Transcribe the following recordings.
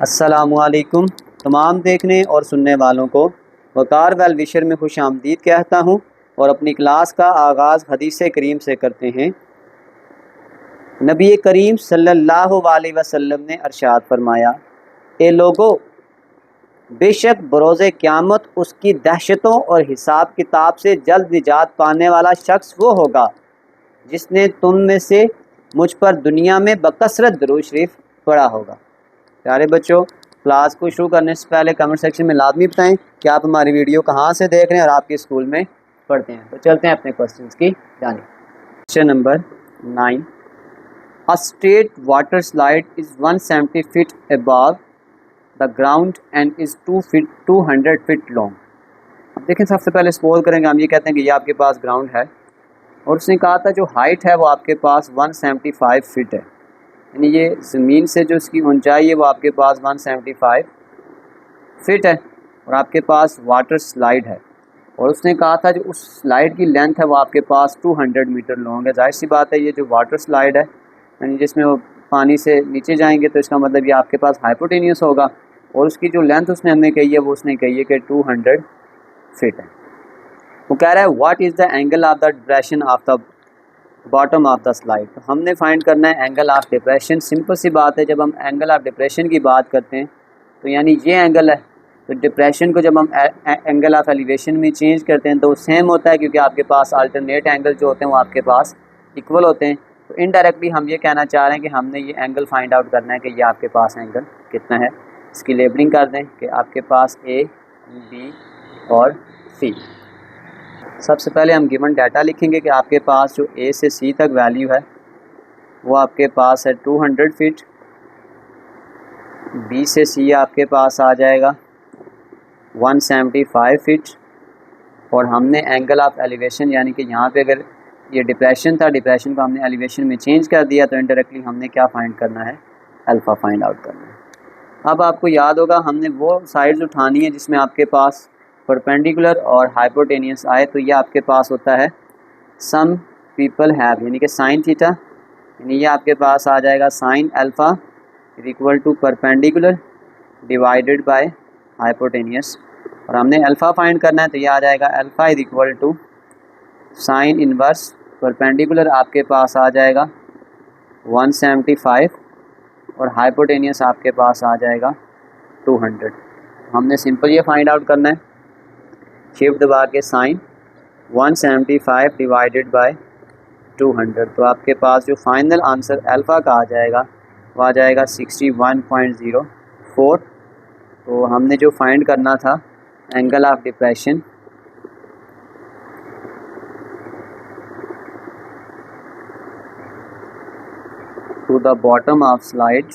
अस्सलामुअलैकुम तमाम देखने और सुनने वालों को वकार वेल विशर में खुश आमदीद कहता हूँ और अपनी क्लास का आगाज़ हदीस करीम से करते हैं। नबी करीम सल्लल्लाहु अलैहि वसल्लम ने अरशाद फरमाया, ए लोगो, बेशक बरोज़े क़यामत उसकी दहशतों और हिसाब किताब से जल्द निजात पाने वाला शख्स वो होगा जिसने तुम में से मुझ पर दुनिया में बकसरत दुरूद शरीफ पढ़ा होगा। प्यारे बच्चों, क्लास को शुरू करने से पहले कमेंट सेक्शन में लाजमी बताएं कि आप हमारी वीडियो कहाँ से देख रहे हैं और आपके स्कूल में पढ़ते हैं। तो चलते हैं अपने क्वेश्चंस की जानिब। Question number 9, a straight water slide is 170 feet above the ground and is 200 feet long. अब देखें, सबसे पहले सपोज करेंगे, हम ये कहते हैं कि ये आपके पास ग्राउंड है और उसने कहा था जो हाइट है वो आपके पास 175 फीट है, यानी ये ज़मीन से जो इसकी ऊंचाई है वो आपके पास 175 फीट है और आपके पास वाटर स्लाइड है और उसने कहा था जो उस स्लाइड की लेंथ है वो आपके पास 200 मीटर लॉन्ग है। जाहिर सी बात है, ये जो वाटर स्लाइड है यानी जिसमें वो पानी से नीचे जाएंगे तो इसका मतलब ये आपके पास हाइपोटेनियस होगा और उसकी जो लेंथ उसने हमें कही है वो उसने कही है कि 200 फीट है। वो कह रहा है what is the angle of the depression of the bottom of the slide. तो हमने फाइंड करना है एंगल ऑफ डिप्रेशन। सिंपल सी बात है, जब हम एंगल ऑफ डिप्रेशन की बात करते हैं तो यानी ये एंगल है, तो डिप्रेशन को जब हम एंगल ऑफ एलिवेशन में चेंज करते हैं तो वो सेम होता है क्योंकि आपके पास अल्टरनेट एंगल जो होते हैं वो आपके पास इक्वल होते हैं। तो इनडायरेक्टली हम ये कहना चाह रहे हैं कि हमने ये एंगल फाइंड आउट करना है कि ये आपके पास एंगल कितना है। इसकी लेबलिंग कर दें कि आपके पास ए, बी और सी। सबसे पहले हम गिवन डाटा लिखेंगे कि आपके पास जो ए से सी तक वैल्यू है वो आपके पास है 200 फीट, बी से सी आपके पास आ जाएगा 175 फीट और हमने एंगल ऑफ एलिवेशन यानी कि यहाँ पे अगर ये डिप्रेशन था, डिप्रेशन को हमने एलिवेशन में चेंज कर दिया तो इनडायरेक्टली हमने क्या फाइंड करना है, अल्फ़ा फाइंड आउट करना है। अब आपको याद होगा हमने वो साइड्स उठानी है जिसमें आपके पास परपेंडिकुलर और हाइपोटेनियस आए, तो ये आपके पास होता है सम पीपल हैव यानी कि साइन थीटा, यानी ये आपके पास आ जाएगा sine alpha is equal to perpendicular divided by hypotenuse और हमने अल्फ़ा फाइंड करना है तो ये आ जाएगा alpha is equal to sine inverse perpendicular आपके पास आ जाएगा 175 और हाइपोटेनियस आपके पास आ जाएगा 200। हमने सिंपल ये फाइंड आउट करना है, शिफ्ट दबा के साइन 175 डिवाइडेड बाय 200, तो आपके पास जो फाइनल आंसर अल्फ़ा का आ जाएगा वो आ जाएगा 61.04। तो हमने जो फाइंड करना था angle of depression to the bottom of slide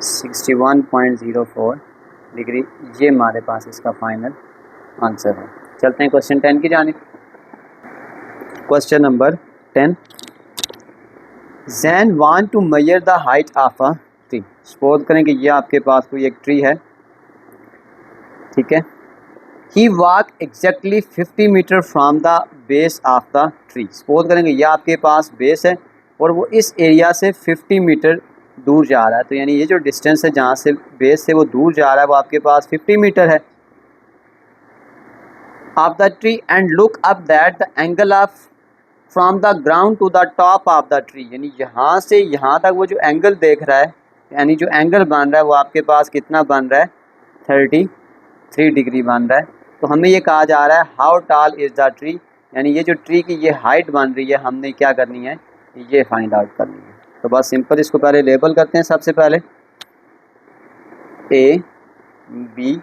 sixty 61.04 degree, ये हमारे पास इसका फाइनल आंसर है। चलते हैं क्वेश्चन 10 की जानिब। Question number 10, Jane want to measure the height of a tree. Suppose करें कि ये आपके पास कोई एक ट्री है, ठीक है। He walk exactly 50 metre from the base of the tree. Suppose करेंगे ये आपके पास बेस है और वो इस एरिया से 50 मीटर दूर जा रहा है, तो यानी ये जो डिस्टेंस है जहाँ से बेस से वो दूर जा रहा है वो आपके पास 50 मीटर है of the tree and look up that the angle of from the ground to the top of the tree. यानी यहाँ से यहाँ तक वो जो एंगल देख रहा है, यानी जो एंगल बन रहा है वो आपके पास कितना बन रहा है, 33 डिग्री बन रहा है। तो हमें ये कहा जा रहा है how tall is the tree, यानी ये जो ट्री की ये हाइट बन रही है हमने क्या करनी है, ये फाइंड आउट करनी है। तो बस सिंपल इसको पहले लेबल करते हैं। सबसे पहले ए, बी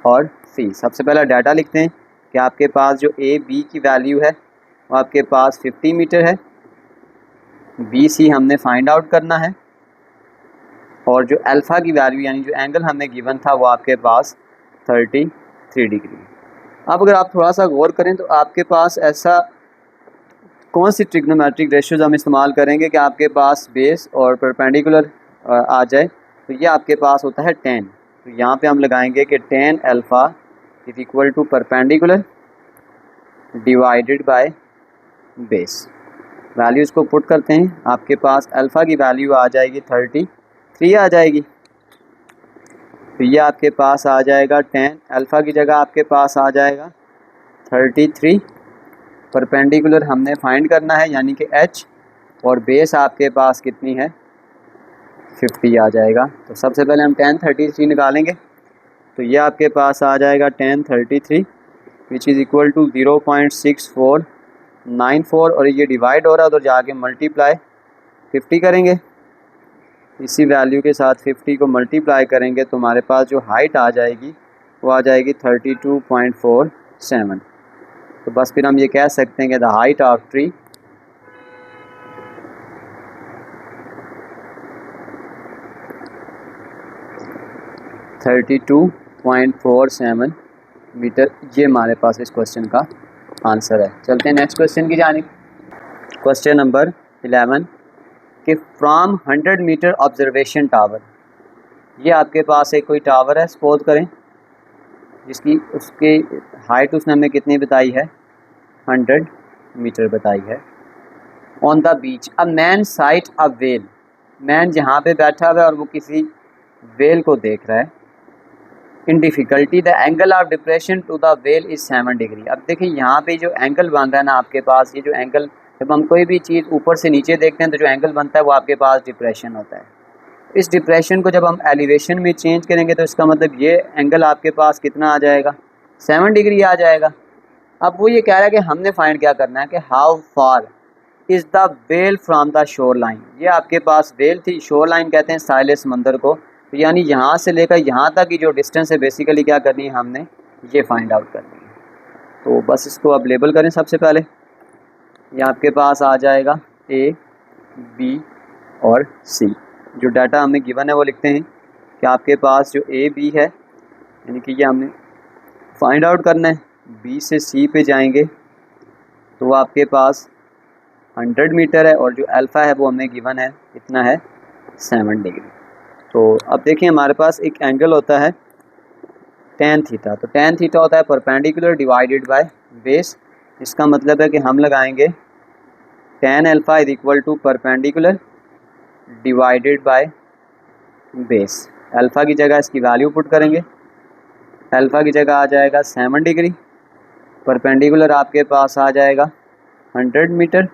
और सी। सबसे पहला डाटा लिखते हैं कि आपके पास जो ए, बी की वैल्यू है वो आपके पास 50 मीटर है, बी, सी हमने फाइंड आउट करना है और जो अल्फ़ा की वैल्यू यानी जो एंगल हमें गिवन था वो आपके पास 33 डिग्री। अब अगर आप थोड़ा सा गौर करें तो आपके पास ऐसा कौन सी ट्रिग्नोमेट्रिक रेशियोज हम इस्तेमाल करेंगे कि आपके पास बेस और परपेंडिकुलर आ जाए, तो ये आपके पास होता है 10। तो यहाँ पे हम लगाएंगे कि 10 alpha is equal to perpendicular divided by base. Values को पुट करते हैं, आपके पास अल्फ़ा की वैल्यू आ जाएगी 33 आ जाएगी। तो ये आपके पास आ जाएगा 10, अल्फ़ा की जगह आपके पास आ जाएगा 33। परपेंडिकुलर हमने फाइंड करना है यानी कि h, और बेस आपके पास कितनी है 50 आ जाएगा। तो सबसे पहले हम 10 33 निकालेंगे। तो ये आपके पास आ जाएगा 10 33 विच इज़ इक्वल टू 0.6494, और ये डिवाइड हो रहा है, उधर जाके मल्टीप्लाई 50 करेंगे। इसी वैल्यू के साथ 50 को मल्टीप्लाई करेंगे तो हमारे पास जो हाइट आ जाएगी वो आ जाएगी 32.47। तो बस फिर हम ये कह सकते हैं कि the height of tree (32.47 metre, ये हमारे पास इस क्वेश्चन का आंसर है। चलते हैं नेक्स्ट क्वेश्चन की जानिब। क्वेश्चन नंबर 11 कि फ्रॉम 100 मीटर ऑब्जर्वेशन टावर, ये आपके पास एक कोई टावर है सपोज करें, जिसकी उसकी हाइट उसने हमें कितनी बताई है 100 मीटर बताई है। On the beach a man site a well, man जहाँ पे बैठा हुआ है और वो किसी वेल को देख रहा है। In difficulty the angle of depression to the well is 7 degree. अब देखिए यहाँ पे जो एंगल बन रहा है ना आपके पास, ये जो एंगल, जब हम कोई भी चीज़ ऊपर से नीचे देखते हैं तो जो एंगल बनता है वो आपके पास डिप्रेशन होता है। इस डिप्रेशन को जब हम एलिवेशन में चेंज करेंगे तो इसका मतलब ये एंगल आपके पास कितना आ जाएगा 7 डिग्री आ जाएगा। अब वो ये कह रहा है कि हमने फाइंड क्या करना है कि how far is the well from the shore line. ये आपके पास वेल थी, शोर लाइन कहते हैं साहिल समंदर को, तो यानी यहाँ से लेकर यहाँ तक की जो डिस्टेंस है बेसिकली क्या करनी है हमने ये फाइंड आउट करनी है। तो बस इसको अब लेबल करें। सबसे पहले ये आपके पास आ जाएगा A, B और C। जो डाटा हमें गिवन है वो लिखते हैं कि आपके पास जो A, B है यानी कि ये हमने फाइंड आउट करना है। B से C पे जाएंगे तो वो आपके पास 100 मीटर है, और जो अल्फ़ा है वो हमें गिवन है कितना है 7 डिग्री। तो अब देखिए हमारे पास एक एंगल होता है tan थीटा, तो tan थीटा होता है परपेंडिकुलर डिवाइडेड बाय बेस। इसका मतलब है कि हम लगाएंगे tan alpha is equal to perpendicular divided by base. Alpha की जगह इसकी वैल्यू पुट करेंगे, अल्फ़ा की जगह आ जाएगा 7 डिग्री, परपेंडिकुलर आपके पास आ जाएगा 100 मीटर,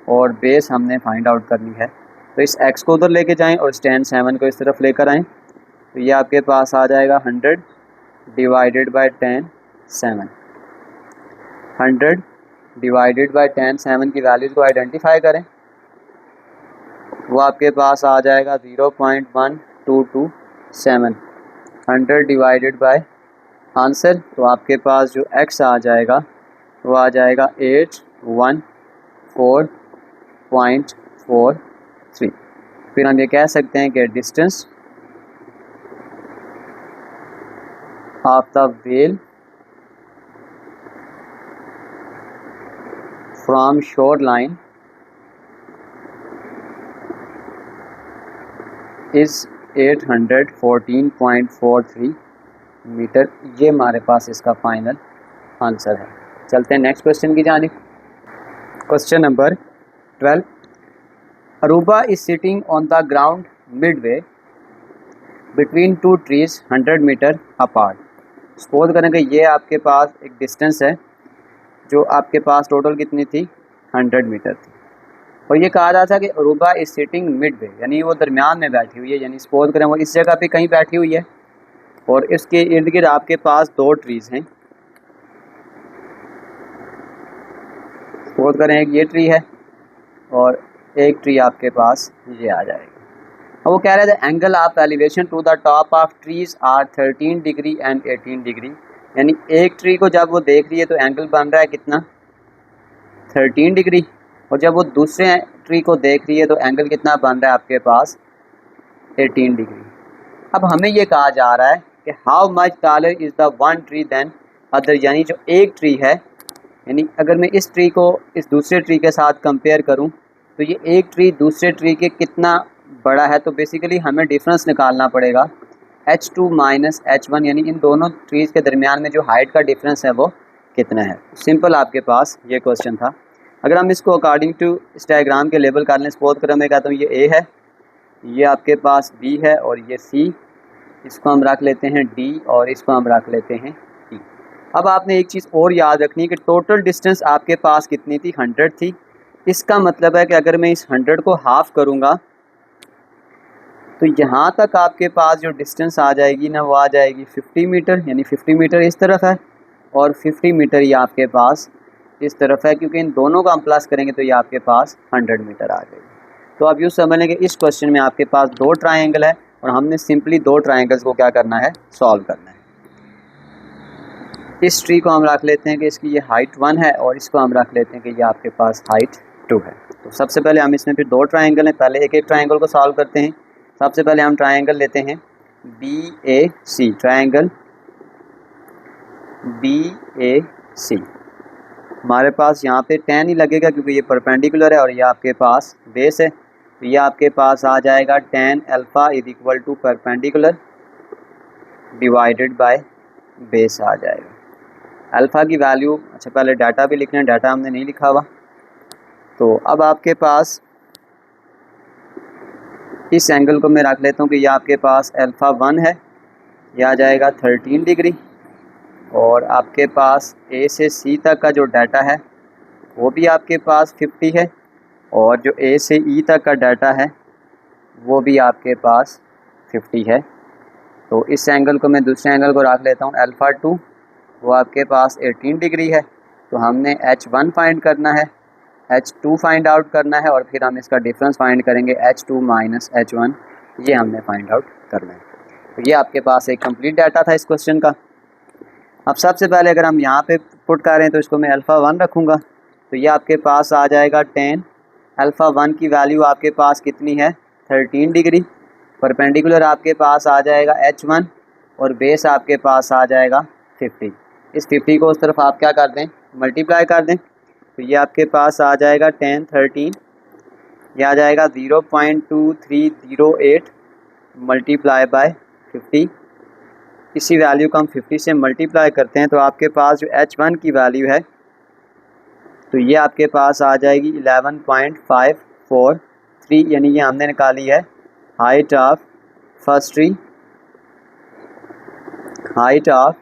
और बेस हमने फाइंड आउट करनी है। तो इस x को उधर लेके जाएं और इस tan 7 को इस तरफ लेकर आएँ, तो ये आपके पास आ जाएगा 100 divided by tan 7। 100 divided by tan 7 की वैल्यूज़ को आइडेंटिफाई करें, वो आपके पास आ जाएगा 0.1227। 100 डिवाइडेड बाय आंसर, तो आपके पास जो x आ जाएगा वो आ जाएगा 814.43। फिर हम ये कह सकते हैं कि distance of the well from shore line is 814.43 metre. ये हमारे पास इसका फाइनल आंसर है। चलते हैं नेक्स्ट क्वेश्चन की जानिब। Question number 12 Aruba is sitting on the ground midway between two trees 100 metre apart. Suppose करें कि ये आपके पास एक डिस्टेंस है जो आपके पास टोटल कितनी थी 100 मीटर थी, और ये कहा जाता है कि अरूबा इज सिटिंग मिडवे यानी वो दरमियान में बैठी हुई है। यानी सपोज करें वो इस जगह पे कहीं बैठी हुई है और इसके इर्द गिर्द आपके पास 2 ट्रीज़ हैं। सपोज करें एक ये ट्री है और एक ट्री आपके पास ये आ जाएगा। अब वो कह रहे थे angle of elevation to the top of trees are 13 degree and 18 degree. यानी एक ट्री को जब वो देख रही है तो एंगल बन रहा है कितना 13 डिग्री, और जब वो दूसरे ट्री को देख रही है तो एंगल कितना बन रहा है आपके पास 18 डिग्री। अब हमें ये कहा जा रहा है कि how much taller is the one tree than other, यानी जो एक ट्री है, यानी अगर मैं इस ट्री को इस दूसरे ट्री के साथ कंपेयर करूं तो ये एक ट्री दूसरे ट्री के कितना बड़ा है। तो बेसिकली हमें डिफरेंस निकालना पड़ेगा h2 माइनस h1, यानी इन दोनों ट्रीज़ के दरमियान में जो हाइट का डिफरेंस है वो कितना है। सिंपल आपके पास ये क्वेश्चन था। अगर हम इसको अकॉर्डिंग टू इस डायग्राम के लेबल कर लें, सपोज करें मैं कहता हूँ ये ए है, ये आपके पास बी है और ये सी, इसको हम रख लेते हैं डी और इसको हम रख लेते हैं ई। अब आपने एक चीज़ और याद रखनी है कि टोटल डिस्टेंस आपके पास कितनी थी, 100 थी। इसका मतलब है कि अगर मैं इस 100 को हाफ़ करूँगा तो यहाँ तक आपके पास जो डिस्टेंस आ जाएगी ना वो आ जाएगी 50 मीटर, यानी 50 मीटर इस तरफ है और 50 मीटर ये आपके पास इस तरफ है, क्योंकि इन दोनों का हम प्लस करेंगे तो ये आपके पास 100 मीटर आ जाएगी। तो आप यूँ समझ लें कि इस क्वेश्चन में आपके पास 2 ट्रायंगल है और हमने सिंपली 2 ट्रायंगल्स को क्या करना है, सॉल्व करना है। इस ट्री को हम रख लेते हैं कि इसकी ये हाइट 1 है और इसको हम रख लेते हैं कि ये आपके पास हाइट 2 है। तो सबसे पहले हम इसमें फिर 2 ट्रायंगल हैं, पहले एक एक ट्रायंगल को सॉल्व करते हैं। सबसे पहले हम ट्रायंगल लेते हैं BAC, ट्रायंगल BAC। हमारे पास यहाँ पे 10 ही लगेगा क्योंकि ये परपेंडिकुलर है और ये आपके पास बेस है, तो ये आपके पास आ जाएगा 10 alpha is equal to perpendicular divided by base आ जाएगा। अल्फ़ा की वैल्यू, अच्छा पहले डाटा भी लिखना है, डाटा हमने नहीं लिखा हुआ। तो अब आपके पास इस एंगल को मैं रख लेता हूँ कि ये आपके पास अल्फ़ा 1 है, यह आ जाएगा 13 डिग्री और आपके पास ए से सी तक का जो डाटा है वो भी आपके पास 50 है और जो ए से ई तक का डाटा है वो भी आपके पास 50 है। तो इस एंगल को मैं दूसरे एंगल को रख लेता हूँ अल्फ़ा 2, वो आपके पास 18 डिग्री है। तो हमने H1 फाइंड करना है, H2 फाइंड आउट करना है और फिर हम इसका डिफरेंस फाइंड करेंगे H2 माइनस H1, ये हमने फाइंड आउट करना है। तो ये आपके पास एक कंप्लीट डाटा था इस क्वेश्चन का। अब सबसे पहले अगर हम यहाँ पे पुट करें तो इसको मैं अल्फ़ा 1 रखूँगा, तो ये आपके पास आ जाएगा 10। अल्फ़ा 1 की वैल्यू आपके पास कितनी है, 13 डिग्री। परपेंडिकुलर आपके पास आ जाएगा H1 और बेस आपके पास आ जाएगा 50। इस 50 को उस तरफ आप क्या कर दें, मल्टीप्लाई कर दें, तो ये आपके पास आ जाएगा 10 13, यह आ जाएगा 0.2308 मल्टीप्लाई बाय 50। इसी वैल्यू को हम 50 से मल्टीप्लाई करते हैं तो आपके पास जो H1 की वैल्यू है तो ये आपके पास आ जाएगी 11.543, यानी ये हमने निकाली है height of first tree, height of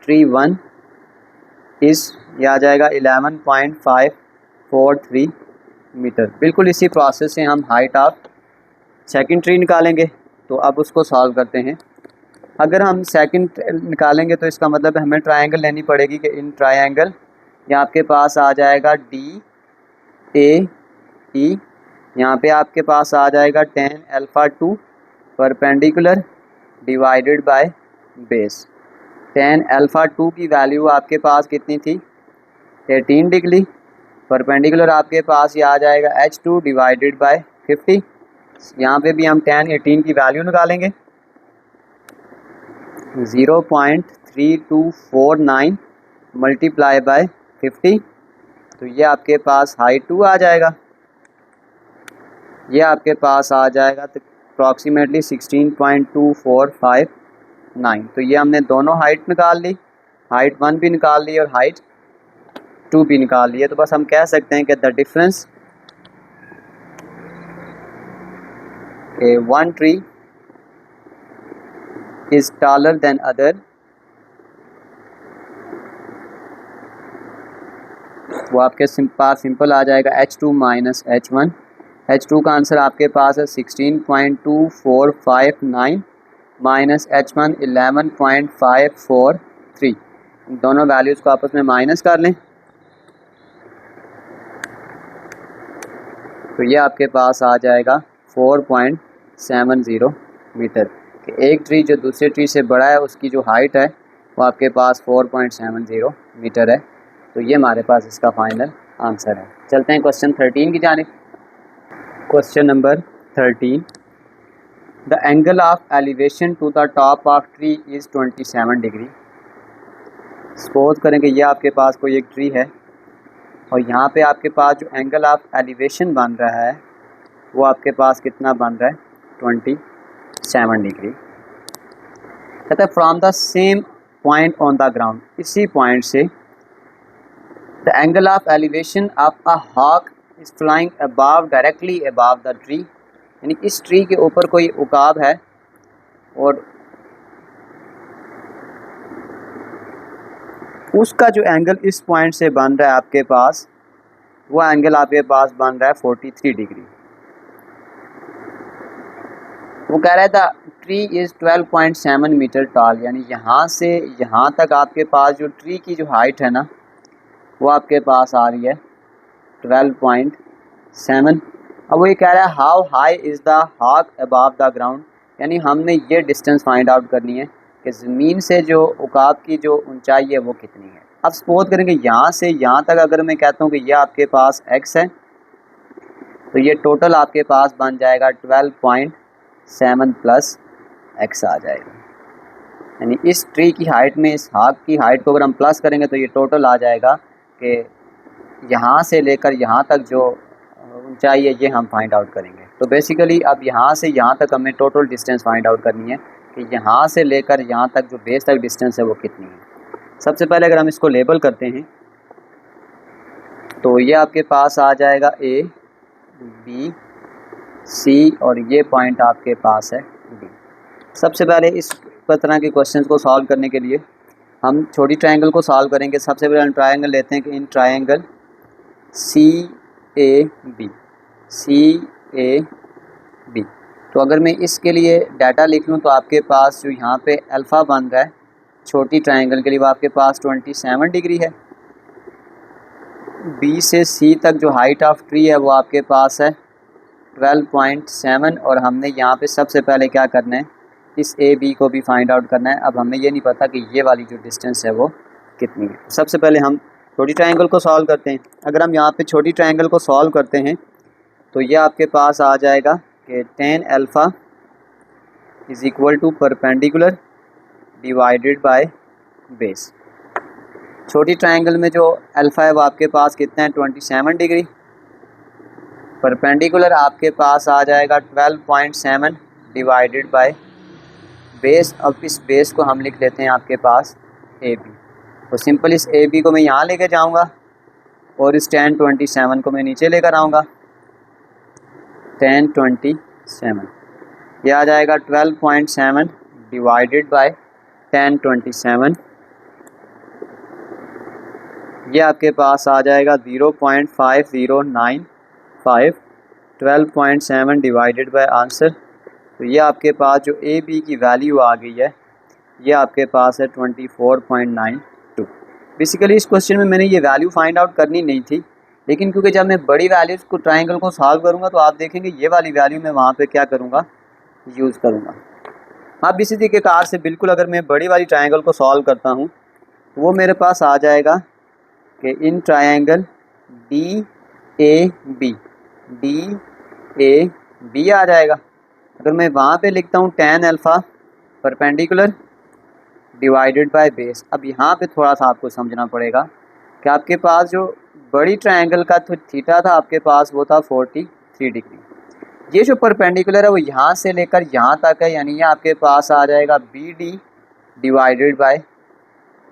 tree 1 इस ये आ जाएगा 11.543 मीटर। बिल्कुल इसी प्रोसेस से हम हाइट ऑफ सेकंड ट्री निकालेंगे। तो अब उसको सॉल्व करते हैं। अगर हम सेकंड निकालेंगे तो इसका मतलब है हमें ट्रायंगल लेनी पड़ेगी कि इन ट्रायंगल ये आपके पास आ जाएगा DAE, यहाँ पे आपके पास आ जाएगा 10 alpha 2 perpendicular divided by base. 10 alpha 2 की वैल्यू आपके पास कितनी थी, 18 डिग्री। परपेंडिकुलर आपके पास ये आ जाएगा H2 डिवाइडेड बाय 50। यहाँ पे भी हम 10 18 की वैल्यू निकालेंगे, 0.3249 मल्टीप्लाई बाय 50, तो ये आपके पास हाइट 2 आ जाएगा। ये आपके पास आ जाएगा तो अप्रॉक्सीमेटली 16.2459। तो ये हमने दोनों हाइट निकाल ली, हाइट 1 भी निकाल ली और हाइट 2 भी निकाल ली है। तो बस हम कह सकते हैं कि the difference one tree is taller than other, वो आपके पास सिंपल आ जाएगा H2 माइनस H1। H2 का आंसर आपके पास है 16.2459 माइनस H1 11.543। दोनों वैल्यूज़ को आपस में माइनस कर लें तो ये आपके पास आ जाएगा 4.70 मीटर। कि एक ट्री जो दूसरे ट्री से बड़ा है उसकी जो हाइट है वो आपके पास 4.70 मीटर है। तो ये हमारे पास इसका फाइनल आंसर है। चलते हैं क्वेश्चन 13 की जानिब। Question number 13, the angle of elevation to the top of tree is 27 degree. Suppose करें कि ये आपके पास कोई एक ट्री है और यहाँ पे आपके पास जो एंगल ऑफ एलिवेशन बन रहा है वो आपके पास कितना बन रहा है, 27 डिग्री। कहता है from the same point on the ground, इसी पॉइंट से the angle of elevation of a hawk is flying above directly above the tree, यानी इस ट्री के ऊपर कोई उकाब है और उसका जो एंगल इस पॉइंट से बन रहा है आपके पास, वो एंगल आपके पास बन रहा है 43 डिग्री। वो कह रहा था ट्री इज़ 12.7 मीटर टॉल, यानी यहाँ से यहाँ तक आपके पास जो ट्री की जो हाइट है ना, वो आपके पास आ रही है 12.7। अब वो ये कह रहा है how high is the hawk above the ground, यानी हमने ये डिस्टेंस फाइंड आउट करनी है कि ज़मीन से जो उकाब की जो ऊंचाई है वो कितनी है। अब सपोज करेंगे यहाँ से यहाँ तक अगर मैं कहता हूँ कि ये आपके पास x है, तो ये टोटल आपके पास बन जाएगा 12.7 प्लस x आ जाएगा, यानी इस ट्री की हाइट में इस हॉक की हाइट को अगर हम प्लस करेंगे तो ये टोटल आ जाएगा कि यहाँ से लेकर यहाँ तक जो ऊंचाई है ये हम फाइंड आउट करेंगे। तो बेसिकली अब यहाँ से यहाँ तक हमें टोटल डिस्टेंस फाइंड आउट करनी है कि यहाँ से लेकर यहाँ तक जो बेस तक डिस्टेंस है वो कितनी है। सबसे पहले अगर हम इसको लेबल करते हैं तो ये आपके पास आ जाएगा A, B, C और ये पॉइंट आपके पास है D। सबसे पहले इस तरह के क्वेश्चंस को सॉल्व करने के लिए हम छोटी ट्रायंगल को सॉल्व करेंगे। सबसे पहले हम ट्रायंगल लेते हैं कि इन ट्रायंगल CAB, CAB। तो अगर मैं इसके लिए डाटा लिख लूँ तो आपके पास जो यहाँ पे अल्फ़ा बन रहा है छोटी ट्रायंगल के लिए वो आपके पास 27 डिग्री है। B से C तक जो हाइट ऑफ ट्री है वो आपके पास है 12.7 और हमने यहाँ पे सबसे पहले क्या करना है, इस AB को भी फाइंड आउट करना है। अब हमें ये नहीं पता कि ये वाली जो डिस्टेंस है वो कितनी है। सबसे पहले हम छोटी ट्रायंगल को सॉल्व करते हैं। अगर हम यहाँ पे छोटी ट्रायंगल को सॉल्व करते हैं तो ये आपके पास आ जाएगा कि tan alpha is equal to perpendicular divided by base. छोटी ट्रायंगल में जो अल्फ़ा है वो आपके पास कितना है 27 डिग्री, परपेंडिकुलर आपके पास आ जाएगा 12.7 डिवाइडेड बाय बेस। अब इस बेस को हम लिख लेते हैं आपके पास AB। तो सिंपल इस AB को मैं यहाँ लेके जाऊँगा और इस tan 27 को मैं नीचे लेकर आऊँगा। tan 27 ये आ जाएगा 12.7 डिवाइडेड बाय tan 27, ये आपके पास आ जाएगा 0.5095। 12.7 डिवाइडेड बाय आंसर, तो ये आपके पास जो AB की वैल्यू आ गई है ये आपके पास है 24.92। बेसिकली इस क्वेश्चन में मैंने ये वैल्यू फाइंड आउट करनी नहीं थी, लेकिन क्योंकि जब मैं बड़ी वैल्यूज़ को ट्रायंगल को सॉल्व करूँगा तो आप देखेंगे ये वाली वैल्यू मैं वहाँ पे क्या करूँगा, यूज़ करूँगा। अब इसी तरीके कार से बिल्कुल अगर मैं बड़ी वाली ट्रायंगल को सॉल्व करता हूँ तो वो मेरे पास आ जाएगा कि इन ट्रायंगल DAB आ जाएगा। अगर मैं वहाँ पे लिखता हूँ tan alpha perpendicular divided by base. अब यहाँ पे थोड़ा सा आपको समझना पड़ेगा कि आपके पास जो बड़ी ट्रायंगल का तो थीटा था आपके पास वो था 43 डिग्री। ये जो परपेंडिकुलर है वो यहाँ से लेकर यहाँ तक है, यानी ये आपके पास आ जाएगा BD डिवाइडेड बाय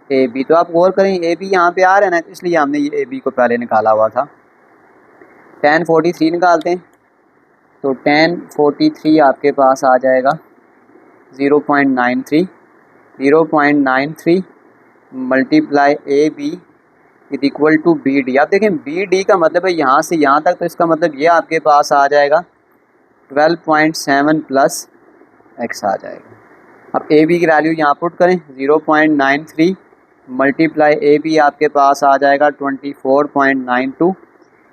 AB। तो आप गौर करें AB यहाँ पे आ रहा है ना, इसलिए हमने ये AB को पहले निकाला हुआ था। tan 43 निकालते हैं तो tan 43 आपके पास आ जाएगा 0.93 multiply AB is equal to BD। आप देखें BD का मतलब है यहाँ से यहाँ तक, तो इसका मतलब ये आपके पास आ जाएगा 12.7 प्लस x आ जाएगा। अब AB की वैल्यू यहाँ पुट करें 0.93 मल्टीप्लाई AB आपके पास आ जाएगा 24.92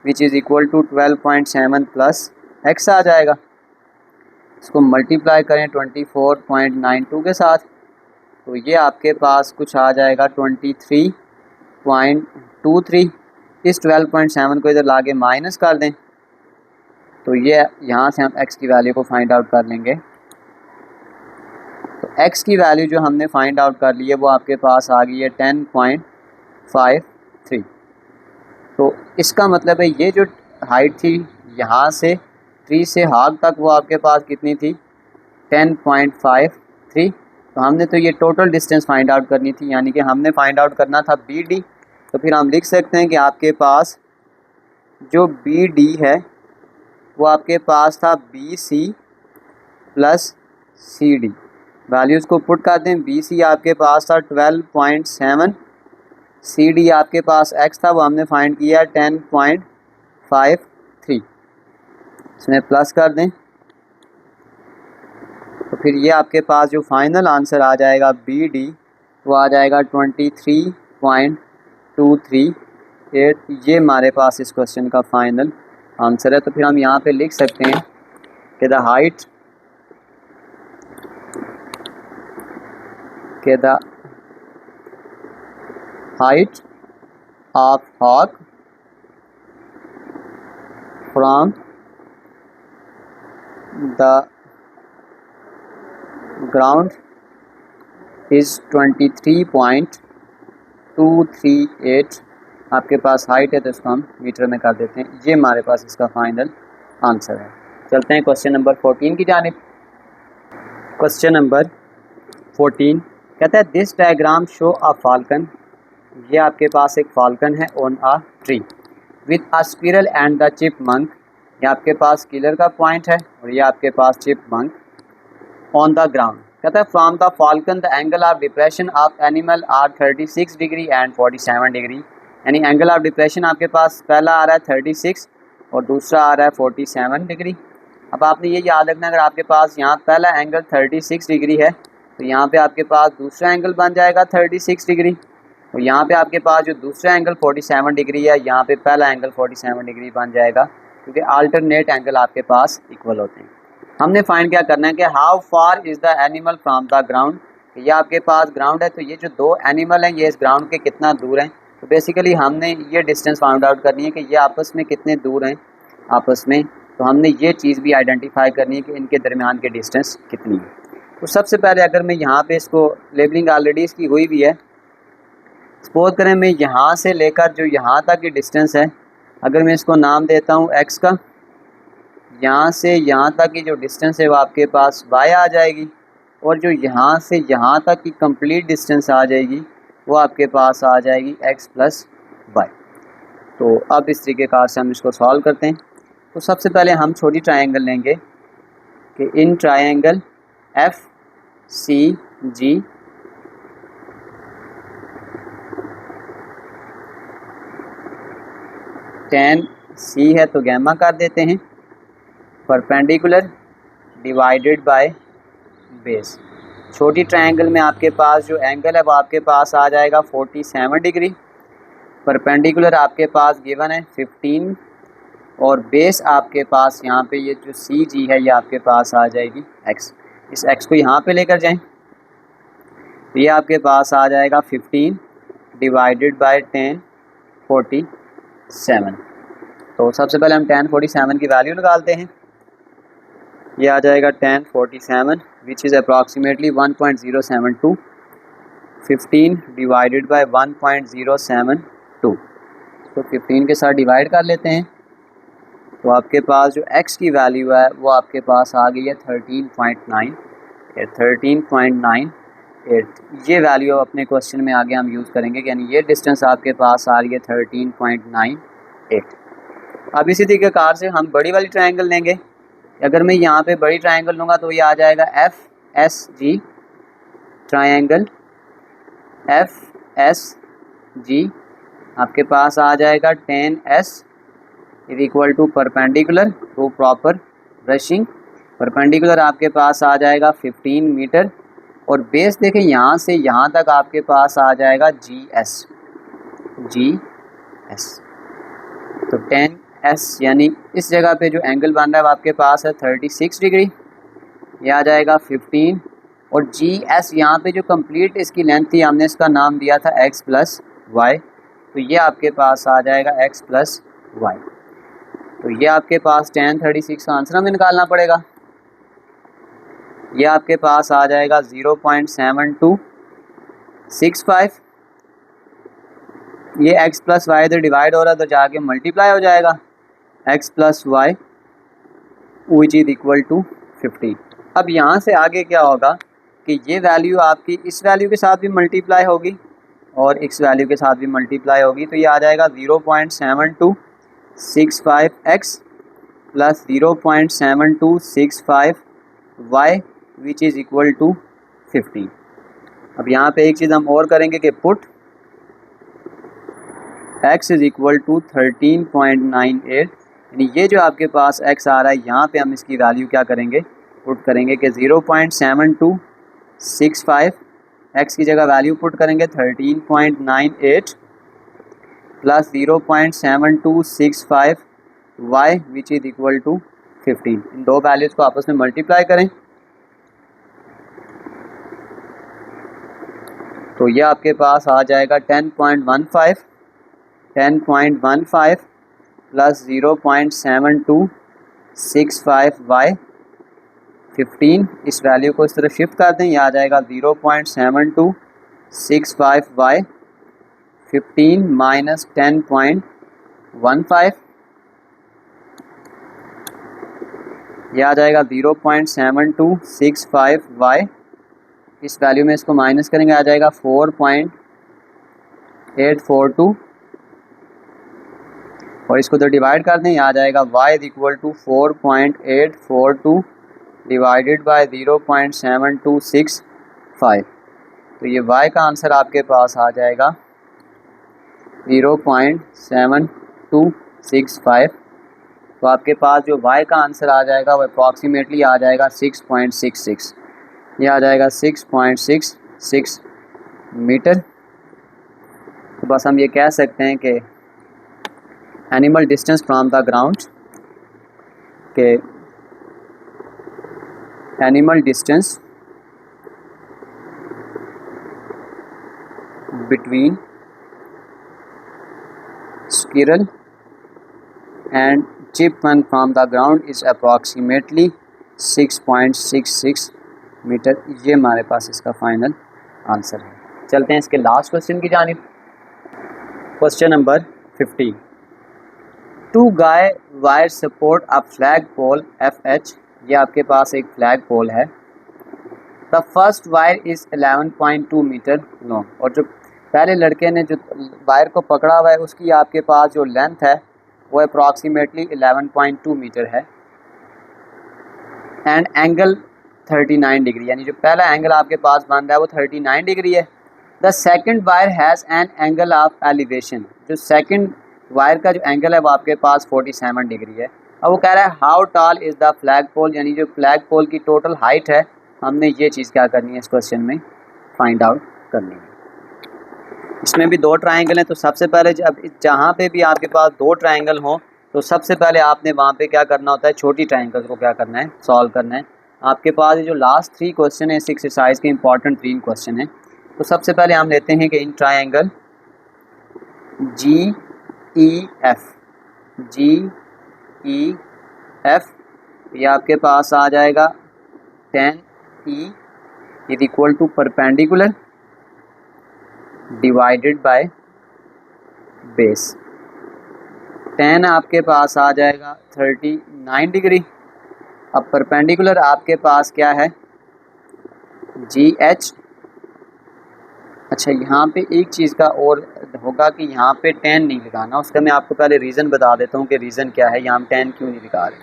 which is equal to 12.7 plus x आ जाएगा। इसको मल्टीप्लाई करें 24.92 के साथ तो ये आपके पास कुछ आ जाएगा 23.23। इस 12.7 को इधर लाके माइनस कर दें तो ये यहाँ से हम x की वैल्यू को फाइंड आउट कर लेंगे। तो x की वैल्यू जो हमने फाइंड आउट कर ली है वो आपके पास आ गई है 10.53। तो इसका मतलब है ये जो हाइट थी यहाँ से ट्री से हॉग तक वो आपके पास कितनी थी 10.53। तो हमने तो ये टोटल डिस्टेंस फाइंड आउट करनी थी, यानी कि हमने फाइंड आउट करना था BD। तो फिर हम लिख सकते हैं कि आपके पास जो बी डी है वो आपके पास था B C plus C D. Values को पुट करते हैं। बी सी आपके पास था 12.7, सी डी आपके पास एक्स था वो हमने फाइंड किया 10.53, इसमें प्लस कर दें तो फिर ये आपके पास जो फाइनल आंसर आ जाएगा बी डी वो आ जाएगा 23.238। ये हमारे पास इस क्वेश्चन का फाइनल आंसर है। तो फिर हम यहाँ पे लिख सकते हैं कि the height of hawk from the ground is 23.238। आपके पास हाइट है तो इसको हम मीटर में कर देते हैं। ये हमारे पास इसका फाइनल आंसर है। चलते हैं क्वेश्चन नंबर 14 की जानिब। क्वेश्चन नंबर 14 कहता है this diagram show a falcon. ये आपके पास एक फाल्कन है on a tree with a squirrel and the chipmunk. ये आपके पास किलर का पॉइंट है और ये आपके पास चिपमंक ऑन द ग्राउंड। कहता है from the falcon the angle of depression of animal are 36 degree and 47 degree. यानी एंगल ऑफ डिप्रेशन आपके पास पहला आ रहा है 36 और दूसरा आ रहा है 47 डिग्री। अब आपने ये याद रखना अगर आपके पास यहाँ पहला एंगल 36 डिग्री है तो यहाँ पे आपके पास दूसरा एंगल बन जाएगा 36 डिग्री और यहाँ पे आपके पास जो दूसरा एंगल 47 डिग्री है यहाँ पे पहला एंगल 47 डिग्री बन जाएगा क्योंकि अल्टरनेट एंगल आपके पास इक्वल होते हैं। हमने फाइंड क्या करना है कि how far is the animal from the ground. ये आपके पास ग्राउंड है तो ये जो दो एनिमल हैं ये इस ग्राउंड के कितना दूर हैं। तो बेसिकली हमने ये डिस्टेंस फाइंड आउट करनी है कि ये आपस में कितने दूर हैं आपस में। तो हमने ये चीज़ भी आइडेंटिफाई करनी है कि इनके दरमियान की डिस्टेंस कितनी है। तो सबसे पहले अगर मैं यहाँ पे इसको लेबलिंग ऑलरेडी इसकी हुई भी है, सपोज करें मैं यहाँ से लेकर जो यहाँ तक की डिस्टेंस है अगर मैं इसको नाम देता हूँ x का, यहाँ से यहाँ तक की जो डिस्टेंस है वो आपके पास y आ जाएगी और जो यहाँ से यहाँ तक की कंप्लीट डिस्टेंस आ जाएगी वो आपके पास आ जाएगी x प्लस वाई। तो अब इस तरीके कार से हम इसको सॉल्व करते हैं। तो सबसे पहले हम छोटी ट्रायंगल लेंगे कि in triangle F C G tan C है तो गैमा कर देते हैं, परपेंडिकुलर डिवाइडेड बाय बेस। छोटी ट्रायंगल में आपके पास जो एंगल है वो आपके पास आ जाएगा 47 डिग्री, परपेंडिकुलर आपके पास गिवन है 15 और बेस आपके पास यहाँ पे ये जो सी जी है ये आपके पास आ जाएगी x। इस x को यहाँ पे लेकर जाएं तो ये आपके पास आ जाएगा 15 डिवाइडेड बाय 1047। तो सबसे पहले हम 1047 की वैल्यू निकालते हैं। ये आ जाएगा 1047 which is approximately 1.072। 15 divided by 1.072 तो 15 के साथ डिवाइड कर लेते हैं तो आपके पास जो x की वैल्यू है वो आपके पास आ गई है 13.98। ये वैल्यू अपने क्वेश्चन में आगे हम यूज़ करेंगे यानी ये डिस्टेंस आपके पास आ रही है 13.98। अब इसी तरीके कार से हम बड़ी वाली ट्रायंगल लेंगे। अगर मैं यहाँ पे बड़ी ट्रायंगल लूँगा तो ये आ जाएगा F S G triangle F S G आपके पास आ जाएगा 10s is equal to perpendicular to proper brushing. Perpendicular आपके पास आ जाएगा 15 मीटर और बेस देखें यहाँ से यहाँ तक आपके पास आ जाएगा GS। तो 10s यानी इस जगह पे जो एंगल बन रहा है वो आपके पास है 36 डिग्री, ये आ जाएगा 15 और GS यहाँ पे जो कंप्लीट इसकी लेंथ थी हमने इसका नाम दिया था x प्लस वाई। तो ये आपके पास आ जाएगा x प्लस वाई। तो ये आपके पास 1036 का आंसर हमें निकालना पड़ेगा। ये आपके पास आ जाएगा 0.7265। ये x प्लस वाई इधर डिवाइड हो रहा है तो जाके मल्टीप्लाई हो जाएगा x plus y which is equal to 50। अब यहाँ से आगे क्या होगा कि ये वैल्यू आपकी इस वैल्यू के साथ भी मल्टीप्लाई होगी और इस वैल्यू के साथ भी मल्टीप्लाई होगी, तो ये आ जाएगा 0.7265x plus 0.7265y which is equal to 15। अब यहाँ पे एक चीज़ हम और करेंगे कि put x is equal to 13.98, यानी ये जो आपके पास x आ रहा है यहाँ पे हम इसकी वैल्यू क्या करेंगे, पुट करेंगे कि 0.7265 x की जगह वैल्यू पुट करेंगे 13.98 plus 0.7265 y which is equal to 15। इन दो वैल्यूज़ को आपस में मल्टीप्लाई करें तो ये आपके पास आ जाएगा 10.15 प्लस 0.7265y 15। इस वैल्यू को इस तरह शिफ्ट कर दें, ये आ जाएगा 0.7265y 15 माइनस 10.15, ये आ जाएगा 0.7265y। इस वैल्यू में इसको माइनस करेंगे, आ जाएगा 4.842 और इसको तो डिवाइड कर दें, ये आ जाएगा y is equal to 4.842 divided by 0.7265। तो ये y का आंसर आपके पास आ जाएगा 0.7265। तो आपके पास जो y का आंसर आ जाएगा वो अप्रॉक्सीमेटली आ जाएगा 6.66, ये आ जाएगा 6.66 मीटर। तो बस हम ये कह सकते हैं कि animal distance from the ground के animal distance between squirrel and chipmunk from the ground is approximately 6.66 metre. ये हमारे पास इसका फाइनल आंसर है। चलते हैं इसके लास्ट क्वेश्चन की जानिब। Question number 50। 2 guy wire support a flag pole FH, ये आपके पास एक फ्लैग पोल है। The first wire is 11.2 metre long, और जो पहले लड़के ने जो वायर को पकड़ा हुआ है उसकी आपके पास जो लेंथ है वो अप्रॉक्सीमेटली 11.2 मीटर है। एंड एंगल 39 डिग्री, यानी जो पहला एंगल आपके पास बन रहा है वो 39 डिग्री है। The second wire has an angle of elevation, जो सेकंड वायर का जो एंगल है वो आपके पास 47 डिग्री है। अब वो कह रहा है how tall is the flag pole, यानी जो फ्लैग पोल की टोटल हाइट है हमने ये चीज़ क्या करनी है इस क्वेश्चन में फाइंड आउट करनी है। इसमें भी 2 ट्रायंगल हैं, तो सबसे पहले जब जहाँ पे भी आपके पास 2 ट्रायंगल हों तो सबसे पहले आपने वहाँ पे क्या करना होता है, छोटी ट्रायंगल को क्या करना है, सॉल्व करना है। आपके पास जो लास्ट 3 क्वेश्चन है इस एक्सरसाइज के इंपॉर्टेंट 3 क्वेश्चन हैं। तो सबसे पहले हम लेते हैं कि इन ट्रायंगल GEF ये आपके पास आ जाएगा 10E is equal to perpendicular divided by base. 10 आपके पास आ जाएगा 39 डिग्री। अब परपेंडिकुलर आपके पास क्या है GH। अच्छा, यहाँ पे एक चीज़ का और होगा कि यहाँ पे 10 नहीं लगाना, उसका मैं आपको पहले रीज़न बता देता हूँ कि रीज़न क्या है, यहाँ हम 10 क्यों नहीं लगा रहे।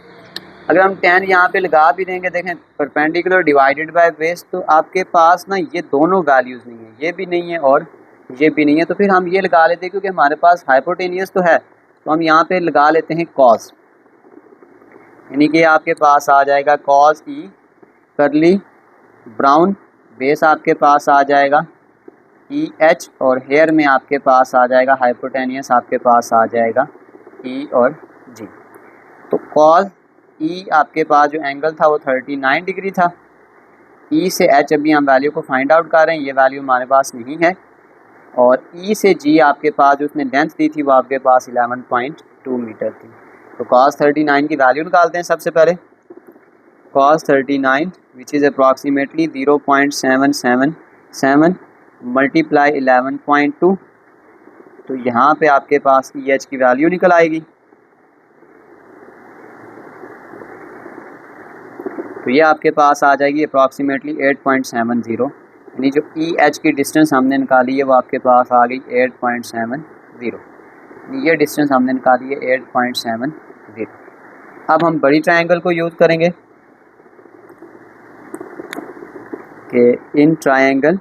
अगर हम 10 यहाँ पे लगा भी देंगे, देखें परपेंडिकुलर डिवाइडेड बाय बेस, तो आपके पास ना ये दोनों वैल्यूज़ नहीं है, ये भी नहीं है और ये भी नहीं है, तो फिर हम ये लगा लेते हैं क्योंकि हमारे पास हाइपोटेनियस तो है, तो हम यहाँ पे लगा लेते हैं कॉस, यानी कि आपके पास आ जाएगा कॉस ई करली ब्राउन, बेस आपके पास आ जाएगा EH और हेयर में आपके पास आ जाएगा हाइपोटेनियस, आपके पास आ जाएगा E और G। तो कॉस E आपके पास जो एंगल था वो 39 डिग्री था। E से H अभी हम वैल्यू को फाइंड आउट कर रहे हैं, ये वैल्यू हमारे पास नहीं है। और E से G आपके पास जो उसने लेंथ दी थी वो आपके पास 11.2 मीटर थी। तो cos 39 की वैल्यू निकालते हैं सबसे पहले। cos 39 which is approximately 0.777 multiply 11.2, तो यहाँ पे आपके पास EH की वैल्यू निकल आएगी। तो ये आपके पास आ जाएगी अप्रॉक्सीमेटली 8.70 यानी जो ई एच की डिस्टेंस हमने निकाली है वो आपके पास आ गई 8.70। ये डिस्टेंस हमने निकाली है 8.70। अब हम बड़ी ट्रायंगल को यूज़ करेंगे कि इन ट्रायंगल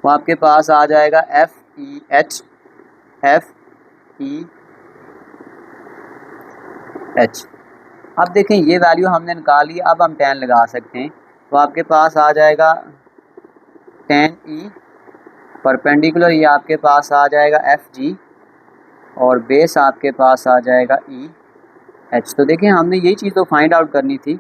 वो आपके पास आ जाएगा FEH। अब देखें ये वैल्यू हमने निकाली, अब हम 10 लगा सकते हैं, तो आपके पास आ जाएगा 10E परपेंडिकुलर, ये आपके पास आ जाएगा FG और बेस आपके पास आ जाएगा EH। तो देखिए हमने यही चीज़ तो फाइंड आउट करनी थी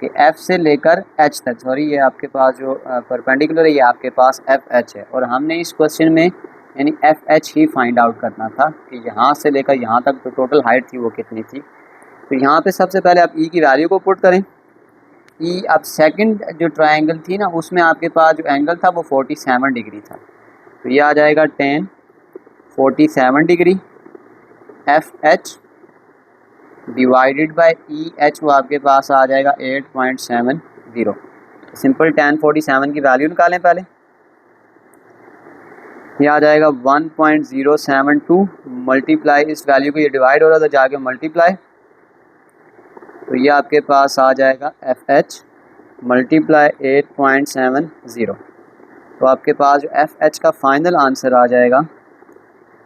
कि F से लेकर H तक, सॉरी ये आपके पास जो परपेंडिकुलर है ये आपके पास FH है, और हमने इस क्वेश्चन में यानी FH ही फाइंड आउट करना था कि यहाँ से लेकर यहाँ तक जो टोटल हाइट थी वो कितनी थी। तो यहाँ पे सबसे पहले आप E की वैल्यू को पुट करें। E अब सेकंड जो ट्रायंगल थी ना उसमें आपके पास जो एंगल था वो 47 डिग्री था, तो ये आ जाएगा 10 47 degree FH divided by EH, वो आपके पास आ जाएगा 8.70। सिंपल 10 47 की वैल्यू निकालें पहले, ये आ जाएगा 1.072 मल्टीप्लाई इस वैल्यू को, ये डिवाइड हो रहा था जाके मल्टीप्लाई, तो ये आपके पास आ जाएगा FH मल्टीप्लाई 8.70। तो आपके पास जो FH का फाइनल आंसर आ जाएगा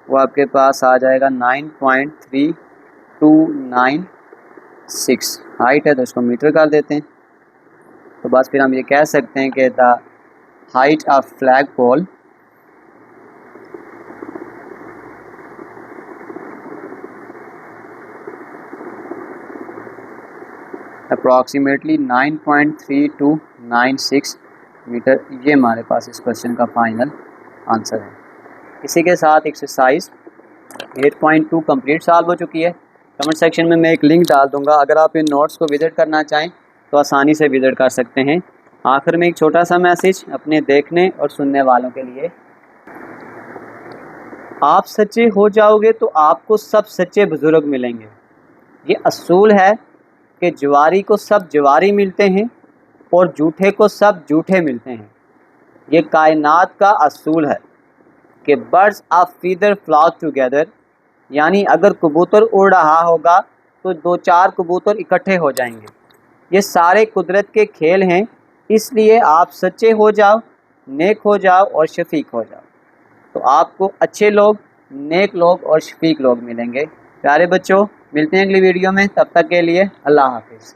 वो आपके पास आ जाएगा 9.3296। हाइट है तो इसको मीटर कर देते हैं, तो बस फिर हम ये कह सकते हैं कि the height of flag pole approximately 9.3296 metre. ये हमारे पास इस क्वेश्चन का फाइनल आंसर है। इसी के साथ एक्सरसाइज 8.2 कंप्लीट सॉल्व हो चुकी है। कमेंट सेक्शन में मैं एक लिंक डाल दूंगा, अगर आप इन नोट्स को विज़िट करना चाहें तो आसानी से विज़िट कर सकते हैं। आखिर में एक छोटा सा मैसेज अपने देखने और सुनने वालों के लिए, आप सच्चे हो जाओगे तो आपको सब सच्चे बुज़ुर्ग मिलेंगे। ये असूल है कि जवारी को सब जवारी मिलते हैं और झूठे को सब झूठे मिलते हैं। ये कायनात का असूल है कि birds of feather flock together, यानी अगर कबूतर उड़ रहा होगा तो 2-4 कबूतर इकट्ठे हो जाएंगे। ये सारे कुदरत के खेल हैं, इसलिए आप सच्चे हो जाओ, नेक हो जाओ और शफीक हो जाओ, तो आपको अच्छे लोग, नेक लोग और शफीक लोग मिलेंगे। प्यारे बच्चों, मिलते हैं अगली वीडियो में, तब तक के लिए अल्लाह हाफिज़।